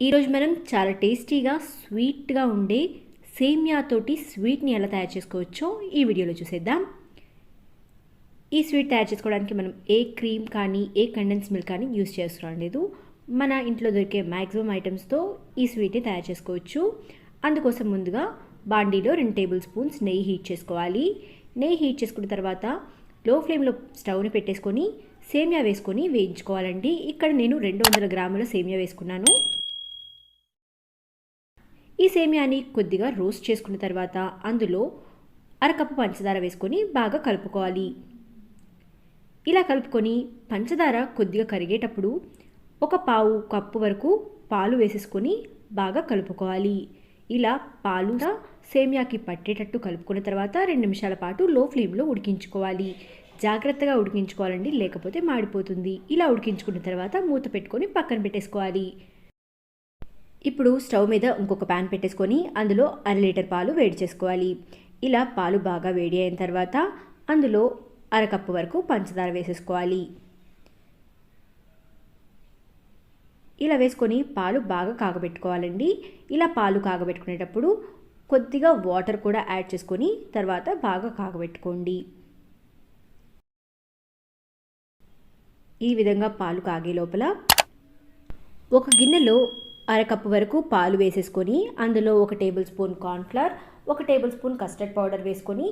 ఈరోజు మనం చాలా టేస్టీగా స్వీట్గా ఉండే సేమియాతోటి స్వీట్ని ఎలా తయారు చేసుకోవచ్చో ఈ వీడియోలో చూసేద్దాం. ఈ స్వీట్ తయారు చేసుకోవడానికి మనం ఏ క్రీమ్ కానీ ఏ కండెన్స్ మిల్క్ కానీ యూస్ చేస్తున్నాం లేదు. మన ఇంట్లో దొరికే మ్యాక్సిమం ఐటమ్స్తో ఈ స్వీట్ని తయారు చేసుకోవచ్చు. అందుకోసం ముందుగా బాండీలో 2 టేబుల్ స్పూన్స్ నెయ్యి హీట్ చేసుకోవాలి. నెయ్యి హీట్ చేసుకున్న తర్వాత లో ఫ్లేమ్లో స్టవ్ని పెట్టేసుకొని సేమియా వేసుకొని వేయించుకోవాలండి. ఇక్కడ నేను 200 గ్రాముల సేమియా వేసుకున్నాను. ఈ సేమియాని కొద్దిగా రోస్ట్ చేసుకున్న తర్వాత అందులో అరకప్పు పంచదార వేసుకొని బాగా కలుపుకోవాలి. ఇలా కలుపుకొని పంచదార కొద్దిగా కరిగేటప్పుడు 1/4 కప్పు వరకు పాలు వేసేసుకొని బాగా కలుపుకోవాలి. ఇలా పాలు సేమియాకి పట్టేటట్టు కలుపుకున్న తర్వాత 2 నిమిషాల పాటు లో ఫ్లేమ్లో ఉడికించుకోవాలి. జాగ్రత్తగా ఉడికించుకోవాలండి, లేకపోతే మాడిపోతుంది. ఇలా ఉడికించుకున్న తర్వాత మూత పెట్టుకొని పక్కన పెట్టేసుకోవాలి. ఇప్పుడు స్టవ్ మీద ఇంకొక ప్యాన్ పెట్టేసుకొని అందులో 1/2 లీటర్ పాలు వేడి చేసుకోవాలి. ఇలా పాలు బాగా వేడి అయిన తర్వాత అందులో అరకప్పు వరకు పంచదార వేసేసుకోవాలి. ఇలా వేసుకొని పాలు బాగా కాగబెట్టుకోవాలండి. ఇలా పాలు కాగబెట్టుకునేటప్పుడు కొద్దిగా వాటర్ కూడా యాడ్ చేసుకొని తర్వాత బాగా కాగబెట్టుకోండి. ఈ విధంగా పాలు కాగే లోపల ఒక గిన్నెలో అరకప్పు వరకు పాలు వేసేసుకొని అందులో 1 table spoon cornflour, 1 table spoon custard powder వేసుకొని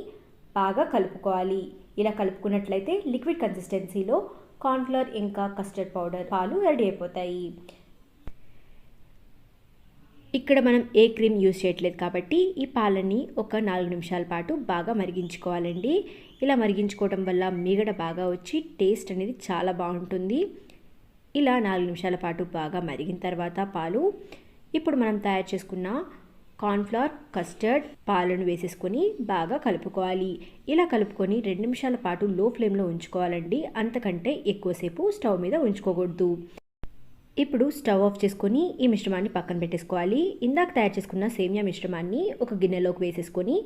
బాగా కలుపుకోవాలి. ఇలా కలుపుకున్నట్లయితే లిక్విడ్ కన్సిస్టెన్సీలో కార్న్ఫ్లవర్ ఇంకా కస్టర్డ్ పౌడర్ పాలు రెడీ అయిపోతాయి. ఇక్కడ మనం ఏ క్రీమ్ యూజ్ చేయట్లేదు కాబట్టి ఈ పాలని ఒక 4 నిమిషాల పాటు బాగా మరిగించుకోవాలండి. ఇలా మరిగించుకోవడం వల్ల మీగడ బాగా వచ్చి టేస్ట్ అనేది చాలా బాగుంటుంది. ఇలా 4 నిమిషాల పాటు బాగా మరిగిన తర్వాత పాలు ఇప్పుడు మనం తయారు చేసుకున్న కార్న్ఫ్లవర్, కస్టర్డ్, పాలను వేసేసుకొని బాగా కలుపుకోవాలి. ఇలా కలుపుకొని 2 నిమిషాల పాటు లో ఫ్లేమ్లో ఉంచుకోవాలండి. అంతకంటే ఎక్కువసేపు స్టవ్ మీద ఉంచుకోకూడదు. ఇప్పుడు స్టవ్ ఆఫ్ చేసుకొని ఈ మిశ్రమాన్ని పక్కన పెట్టేసుకోవాలి. ఇందాక తయారు చేసుకున్న సేమియా మిశ్రమాన్ని ఒక గిన్నెలోకి వేసేసుకొని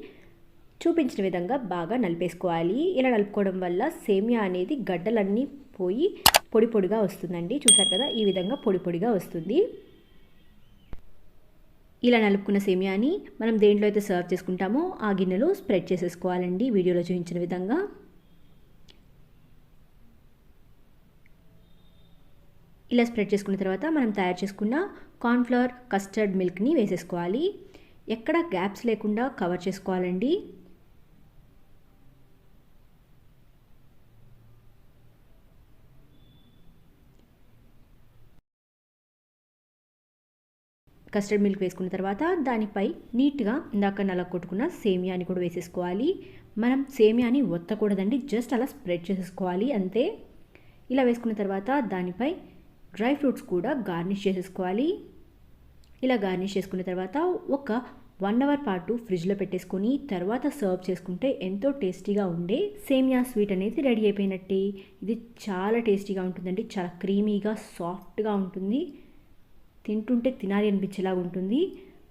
చూపించిన విధంగా బాగా నలిపేసుకోవాలి. ఇలా నలుపుకోవడం వల్ల సేమియా అనేది గడ్డలన్నీ పోయి పొడి పొడిగా వస్తుందండి. చూసారు కదా, ఈ విధంగా పొడి పొడిగా వస్తుంది. ఇలా నలుపుకున్న సేమియాని మనం దేంట్లో అయితే సర్వ్ చేసుకుంటామో ఆ గిన్నెలో స్ప్రెడ్ చేసేసుకోవాలండి వీడియోలో చూపించిన విధంగా. ఇలా స్ప్రెడ్ చేసుకున్న తర్వాత మనం తయారు చేసుకున్న కార్న్ఫ్లవర్, కస్టర్డ్ మిల్క్ని వేసేసుకోవాలి. ఎక్కడ గ్యాప్స్ లేకుండా కవర్ చేసుకోవాలండి. కస్టర్డ్ మిల్క్ వేసుకున్న తర్వాత దానిపై నీట్గా ఇందాక నలగొట్టుకున్న సేమియాని కూడా వేసేసుకోవాలి. మనం సేమియాని ఒత్తకూడదండి, జస్ట్ అలా స్ప్రెడ్ చేసేసుకోవాలి అంతే. ఇలా వేసుకున్న తర్వాత దానిపై డ్రై ఫ్రూట్స్ కూడా గార్నిష్ చేసేసుకోవాలి. ఇలా గార్నిష్ చేసుకున్న తర్వాత ఒక 1 అవర్ పాటు ఫ్రిడ్జ్లో పెట్టేసుకొని తర్వాత సర్వ్ చేసుకుంటే ఎంతో టేస్టీగా ఉండే సేమియా స్వీట్ అనేది రెడీ అయిపోయినట్టే. ఇది చాలా టేస్టీగా ఉంటుందండి, చాలా క్రీమీగా సాఫ్ట్గా ఉంటుంది. తింటుంటే తినాలి అనిపించేలా ఉంటుంది.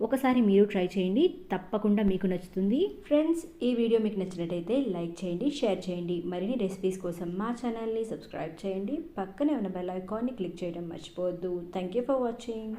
ఒకసారి మీరు ట్రై చేయండి, తప్పకుండా మీకు నచ్చుతుంది. ఫ్రెండ్స్, ఈ వీడియో మీకు నచ్చినట్టయితే లైక్ చేయండి, షేర్ చేయండి. మరిన్ని రెసిపీస్ కోసం మా ఛానల్ని సబ్స్క్రైబ్ చేయండి. పక్కనే ఉన్న బెల్ ఐకాన్ని క్లిక్ చేయడం మర్చిపోవద్దు. Thank you for watching.